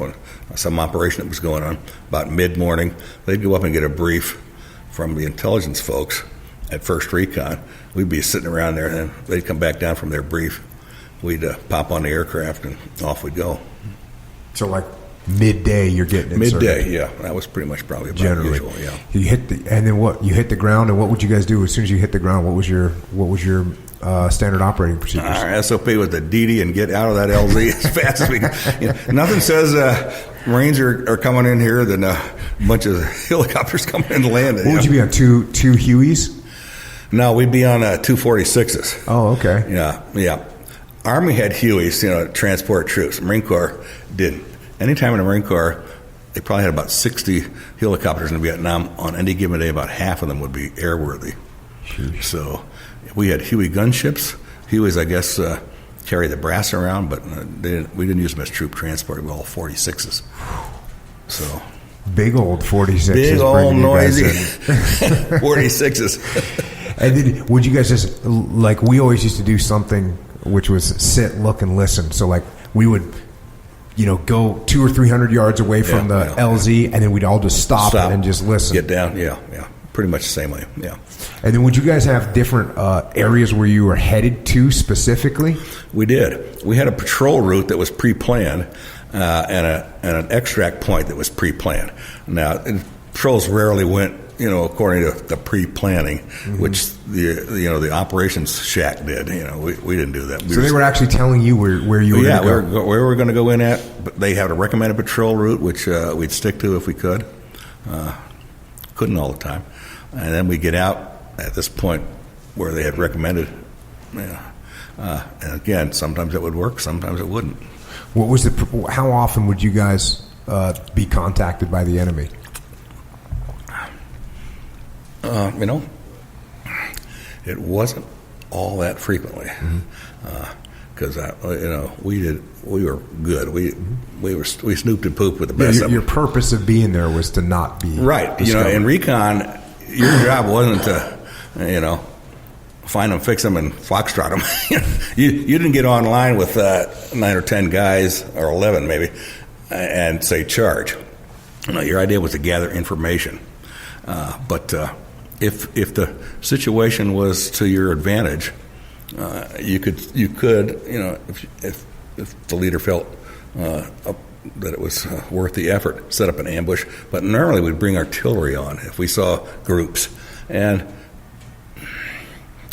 off on some operation that was going on. About mid-morning, they'd go up and get a brief from the intelligence folks at First Recon. We'd be sitting around there, and then they'd come back down from their brief. We'd pop on the aircraft, and off we'd go. So like midday, you're getting inserted. Midday, yeah. That was pretty much probably about generally usual, yeah. You and then what? You hit the ground, and what would you guys do as soon as you hit the ground? What was your standard operating procedures? Our SOP was to DD and get out of that LZ as fast as we can. Nothing says Marines are coming in here than a bunch of helicopters coming in to land. What would you be on, two Hueys? No, we'd be on 246s. Oh, okay. Yeah. Army had Hueys, to transport troops. Marine Corps didn't. Anytime in the Marine Corps, they probably had about 60 helicopters in Vietnam. On any given day, about half of them would be airworthy. Jeez. So we had Huey gunships. Hueys, I guess, carry the brass around, but we didn't use them as troop transport. We were all 46s. So big old 46s. Big old noisy 46s. And then would you guys just, like, we always used to do something which was sit, look, and listen. So, like, we would, go 200 or 300 yards away from the LZ, and then we'd all just stop and just listen. Get down, yeah. Pretty much the same way, yeah. And then would you guys have different areas where you were headed to specifically? We did. We had a patrol route that was pre-planned and an extract point that was pre-planned. Now, patrols rarely went, according to the pre-planning, which the operations shack did. We didn't do that. So they were actually telling you where you were going to go? Where we were going to go in at. But they had a recommended patrol route, which we'd stick to if we could. Couldn't all the time. And then we get out at this point where they had recommended. And again, sometimes it would work, sometimes it wouldn't. What was how often would you guys be contacted by the enemy? It wasn't all that frequently, because we were good. We snooped and pooped with the best. Your purpose of being there was to not be right. discovered. In recon, your job wasn't to find them, fix them, and foxtrot them. you didn't get online with 9 or 10 guys, or 11 maybe, and say charge. Your idea was to gather information, but if the situation was to your advantage, you could if the leader felt that it was worth the effort, set up an ambush. But normally we'd bring artillery on if we saw groups, and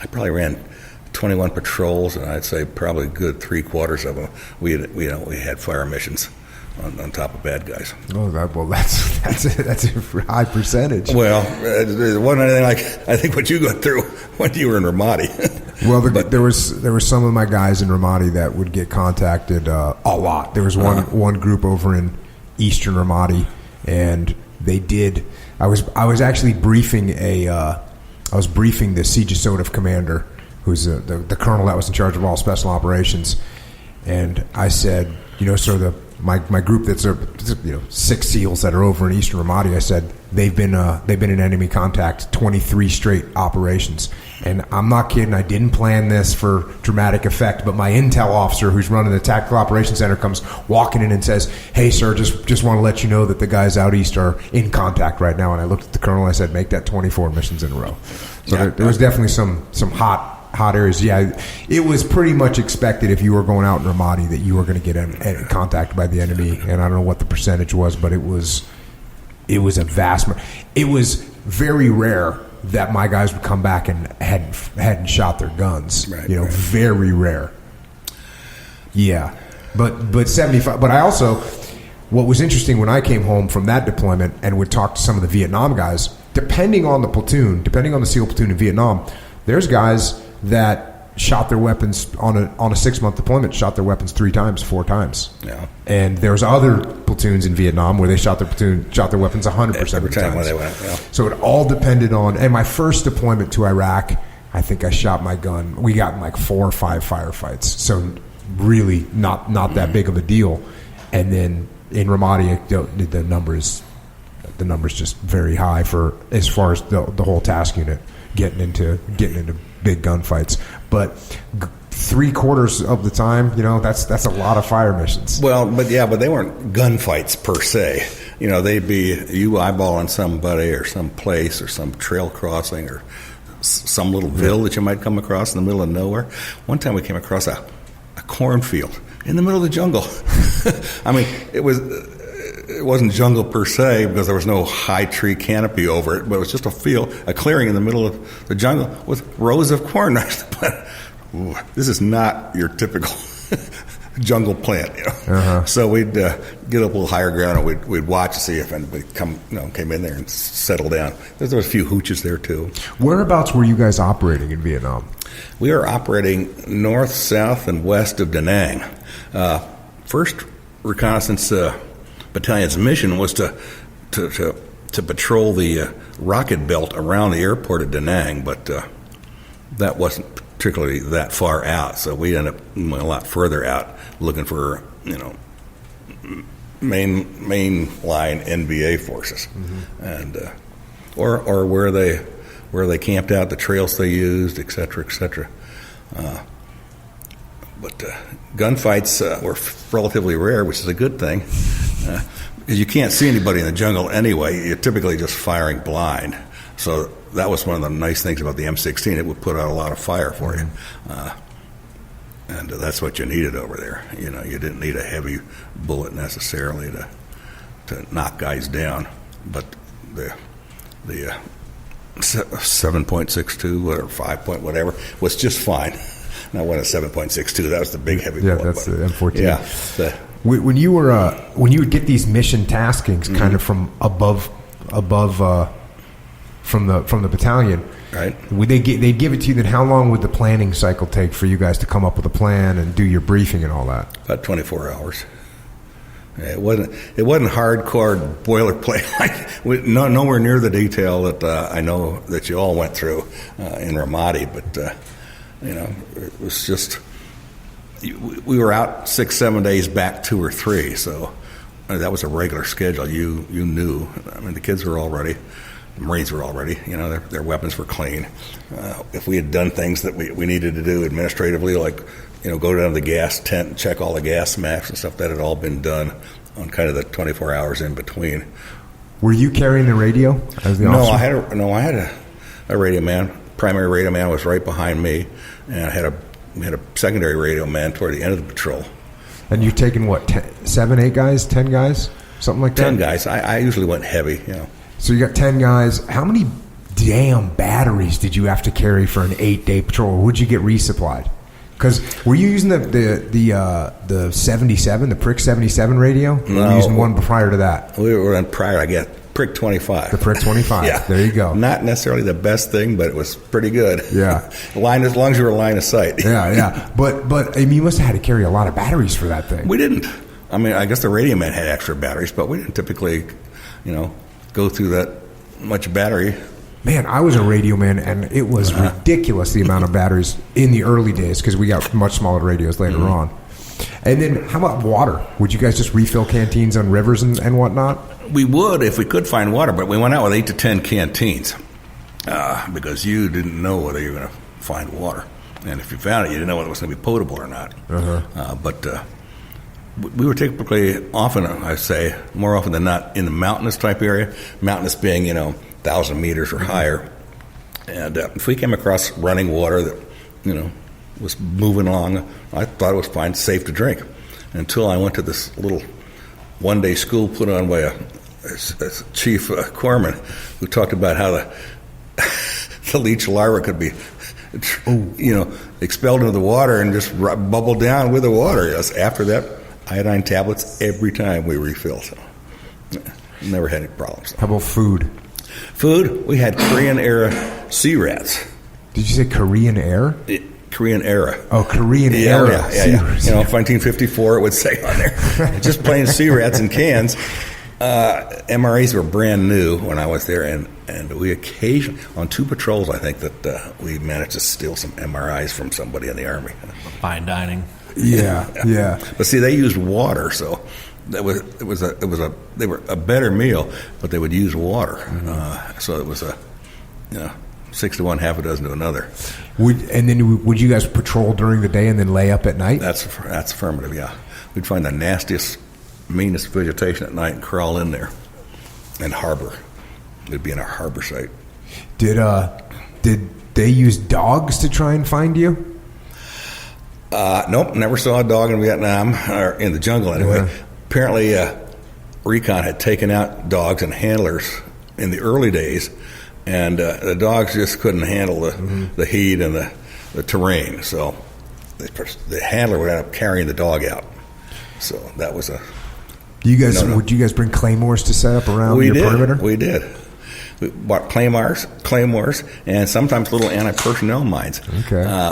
I probably ran 21 patrols, and I'd say probably a good 3/4 of them we had fire missions on top of bad guys. Oh, that's a high percentage. Well, it wasn't anything like I think what you went through when you were in Ramadi. Well, there were some of my guys in Ramadi that would get contacted a lot. There was one group over in Eastern Ramadi, and they did. I was actually briefing the Siege Assotav commander, who's the colonel that was in charge of all special operations, and I said, my group that's 6 SEALs that are over in Eastern Ramadi, I said they've been in enemy contact 23 straight operations, and I'm not kidding. I didn't plan this for dramatic effect, but my intel officer who's running the Tactical Operations Center comes walking in and says, "Hey sir, just want to let you know that the guys out east are in contact right now." And I looked at the colonel and I said, "Make that 24 missions in a row." So there was definitely some hot areas. Yeah, it was pretty much expected if you were going out in Ramadi that you were going to get contacted by the enemy, and I don't know what the percentage was, but it was a vast. It was very rare that my guys would come back and hadn't shot their guns. Right, very rare. Yeah, but 75. But I also, what was interesting when I came home from that deployment and would talk to some of the Vietnam guys, depending on the platoon, depending on the SEAL platoon in Vietnam, there's guys that shot their weapons on a 6-month deployment, shot their weapons 3 times, 4 times. Yeah. And there's other platoons in Vietnam where they shot their weapons 100% every of the time times. when they went. Yeah. So it all depended on. And my first deployment to Iraq, I think I shot my gun. We got in like 4 or 5 firefights. So really not that big of a deal. And then in Ramadi, the numbers just very high for as far as the whole task unit getting into big gunfights. But 3/4 of the time, that's a lot of fire missions. Well, but they weren't gunfights per se. They'd be you eyeballing somebody or some place or some trail crossing or some little ville that you might come across in the middle of nowhere. One time we came across a cornfield in the middle of the jungle. I mean, it wasn't jungle per se because there was no high tree canopy over it, but it was just a clearing in the middle of the jungle with rows of corn. This is not your typical jungle plant, So we'd get up a little higher ground and we'd watch to see if anybody came in there and settled down. There was a few hooches there too. Whereabouts were you guys operating in Vietnam? We were operating north, south, and west of Da Nang. First reconnaissance battalion's mission was to patrol the rocket belt around the airport at Da Nang, but that wasn't particularly that far out, so we ended up a lot further out looking for main line NVA forces, and or where they camped out, the trails they used, et cetera, et cetera. But gunfights were relatively rare, which is a good thing, because you can't see anybody in the jungle anyway. You're typically just firing blind. So that was one of the nice things about the M16. It would put out a lot of fire for you. And that's what you needed over there. You didn't need a heavy bullet necessarily to knock guys down. But the 7.62 or 5 point whatever was just fine. Now, when a 7.62, that was the big heavy bullet. Yeah, that's the M14. Yeah. When you would get these mission taskings kind of from above from the battalion, right? They'd give it to you. Then how long would the planning cycle take for you guys to come up with a plan and do your briefing and all that? About 24 hours. It wasn't hardcore boilerplate. Nowhere near the detail that I know that you all went through in Ramadi, but it was just we were out 6-7 days back 2 or 3, so that was a regular schedule. You knew. I mean, the kids were all ready. The Marines were all ready. Their weapons were clean. If we had done things that we needed to do administratively, like go down to the gas tent and check all the gas maps and stuff, that had all been done on kind of the 24 hours in between. Were you carrying the radio as the officer? I had a radio man. Primary radio man was right behind me, and we had a secondary radio man toward the end of the patrol. And you're taking what, 7, 8 guys, 10 guys, something like that? 10 guys. I usually went heavy. So you got 10 guys. How many damn batteries did you have to carry for an 8-day patrol? Or would you get resupplied? Because were you using the 77, the Prick 77 radio? Or were you using one prior to that? We were on prior, I guess, Prick 25. The Prick 25. Yeah. There you go. Not necessarily the best thing, but it was pretty good. Yeah. As long as you were line of sight. Yeah. But I mean, you must have had to carry a lot of batteries for that thing. We didn't. I mean, I guess the radio man had extra batteries, but we didn't typically, go through that much battery. Man, I was a radio man, and it was ridiculous the amount of batteries in the early days because we got much smaller radios later on. And then how about water? Would you guys just refill canteens on rivers and whatnot? We would if we could find water, but we went out with 8 to 10 canteens because you didn't know whether you were going to find water. And if you found it, you didn't know whether it was going to be potable or not. But we were typically more often than not, in the mountainous type area, mountainous being, 1,000 meters or higher. And if we came across running water that, was moving along, I thought it was fine, safe to drink. Until I went to this little one-day school put on by a chief corpsman who talked about how the leech larva could be, expelled into the water and just bubble down with the water. Yes, after that, iodine tablets every time we refill. So never had any problems. How about food? Food, we had Korean era sea rats. Did you say Korean air? Korean era. Oh, Korean era. Yeah. 1954 it would say on there. Just plain sea rats in cans. MRAs were brand new when I was there, and we occasionally, on 2 patrols, I think that we managed to steal some MRIs from somebody in the Army. Fine dining. Yeah. But see, they used water, so they were a better meal, but they would use water. So it was 6 to 1, half a dozen to another. Would you guys patrol during the day and then lay up at night? That's affirmative, yeah. We'd find the nastiest, meanest vegetation at night and crawl in there and harbor. It'd be in a harbor site. Did they use dogs to try and find you? Nope, never saw a dog in Vietnam, or in the jungle anyway. Uh-huh. Apparently, Recon had taken out dogs and handlers in the early days, and the dogs just couldn't handle the heat and the terrain. So the handler would end up carrying the dog out. So that was a... Would you guys bring claymores to set up around your perimeter? We did. We bought claymores, and sometimes little anti-personnel mines,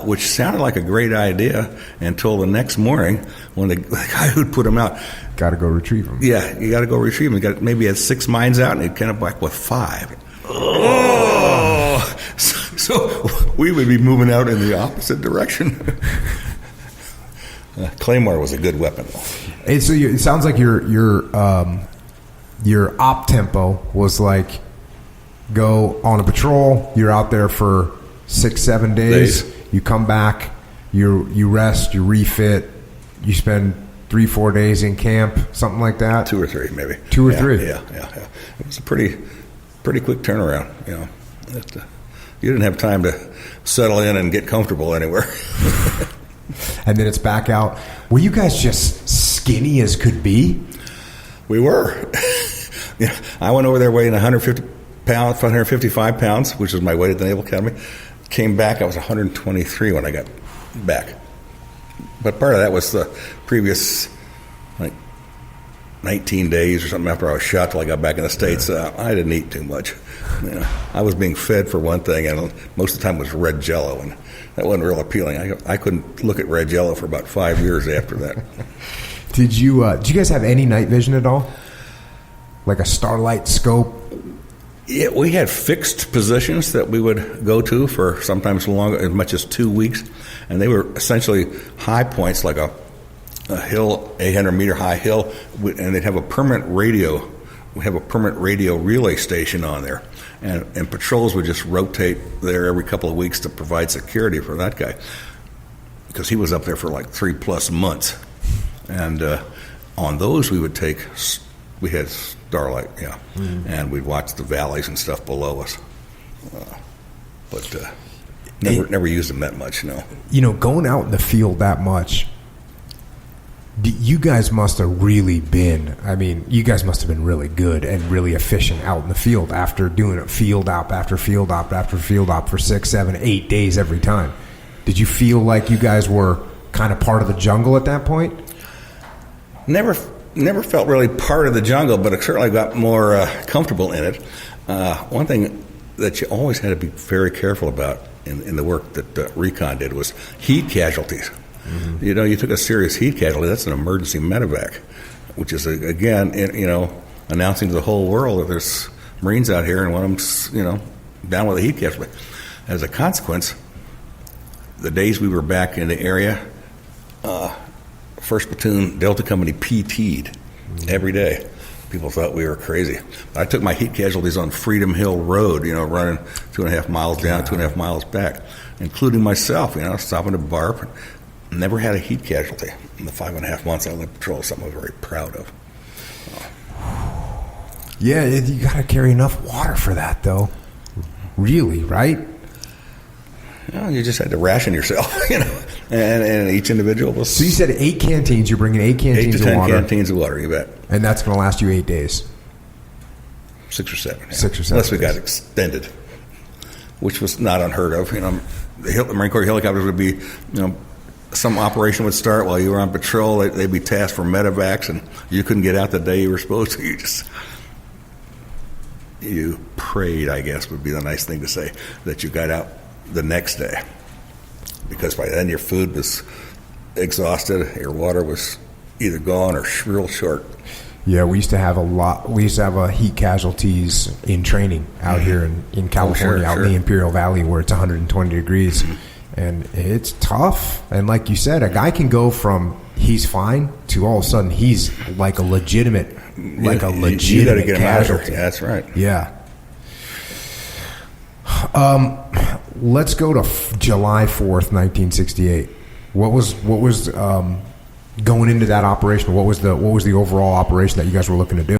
which sounded like a great idea until the next morning when the guy who'd put them out... Got to go retrieve them. Yeah, you got to go retrieve them. Maybe he had 6 mines out, and he'd come back with 5. Oh! So we would be moving out in the opposite direction. Claymore was a good weapon. And so it sounds like your op tempo was like, go on a patrol, you're out there for 6-7 days, you come back, you rest, you refit, you spend 3-4 days in camp, something like that. 2 or 3 maybe. 2 or 3. Yeah. It was a pretty quick turnaround. You didn't have time to settle in and get comfortable anywhere. And then it's back out. Were you guys just skinny as could be? We were. I went over there weighing 155 pounds, which was my weight at the Naval Academy. Came back, I was 123 when I got back. But part of that was the previous 19 days or something after I was shot till I got back in the States. I didn't eat too much. I was being fed for one thing, and most of the time it was red Jell-O, and that wasn't real appealing. I couldn't look at red Jell-O for about 5 years after that. Did you guys have any night vision at all? Like a starlight scope? Yeah, we had fixed positions that we would go to for sometimes longer, as much as 2 weeks, and they were essentially high points, like a hill, 800-meter high hill, and they'd have a permanent radio. We have a permanent radio relay station on there, and patrols would just rotate there every couple of weeks to provide security for that guy, because he was up there for like 3+ months, and on those we had starlight, and we'd watch the valleys and stuff below us, but never used them that much. No, going out in the field that much. You guys must have really been, you guys must have been really good and really efficient out in the field after doing it field op after field op after field op for 6, 7, 8 days every time. Did you feel like you guys were kind of part of the jungle at that point? Never felt really part of the jungle, but I certainly got more comfortable in it. One thing that you always had to be very careful about in the work that Recon did was heat casualties. Mm-hmm. You took a serious heat casualty, that's an emergency medevac, which is, again, announcing to the whole world that there's Marines out here and one of them's, down with a heat casualty. As a consequence, the days we were back in the area, 1st Platoon, Delta Company PT'd every day. People thought we were crazy. I took my heat casualties on Freedom Hill Road, running 2.5 miles down, 2.5 miles back, including myself, stopping to barf. Never had a heat casualty in the 5.5 months I led patrol. Something I was very proud of. Yeah, you got to carry enough water for that, though. Really, right? You just had to ration yourself, and each individual was... So you said 8 canteens. You're bringing 8 canteens of water. 8 to 10 canteens of water, you bet. And that's going to last you 8 days. 6 or 7. Yeah. 6 or 7 Unless we got extended, which was not unheard of. The Marine Corps helicopters would be, some operation would start while you were on patrol. They'd be tasked for medevacs, and you couldn't get out the day you were supposed to. You prayed, I guess, would be the nice thing to say, that you got out the next day, because by then your food was exhausted, your water was either gone or real short. Yeah, we used to have heat casualties in training out here in California, out in the Imperial Valley, where it's 120 degrees. And it's tough. And like you said, a guy can go from he's fine to all of a sudden he's like a legitimate you got to get him out of here. Yeah, that's right. Yeah. let's go to July 4th, 1968. What was going into that operation? What was the overall operation that you guys were looking to do?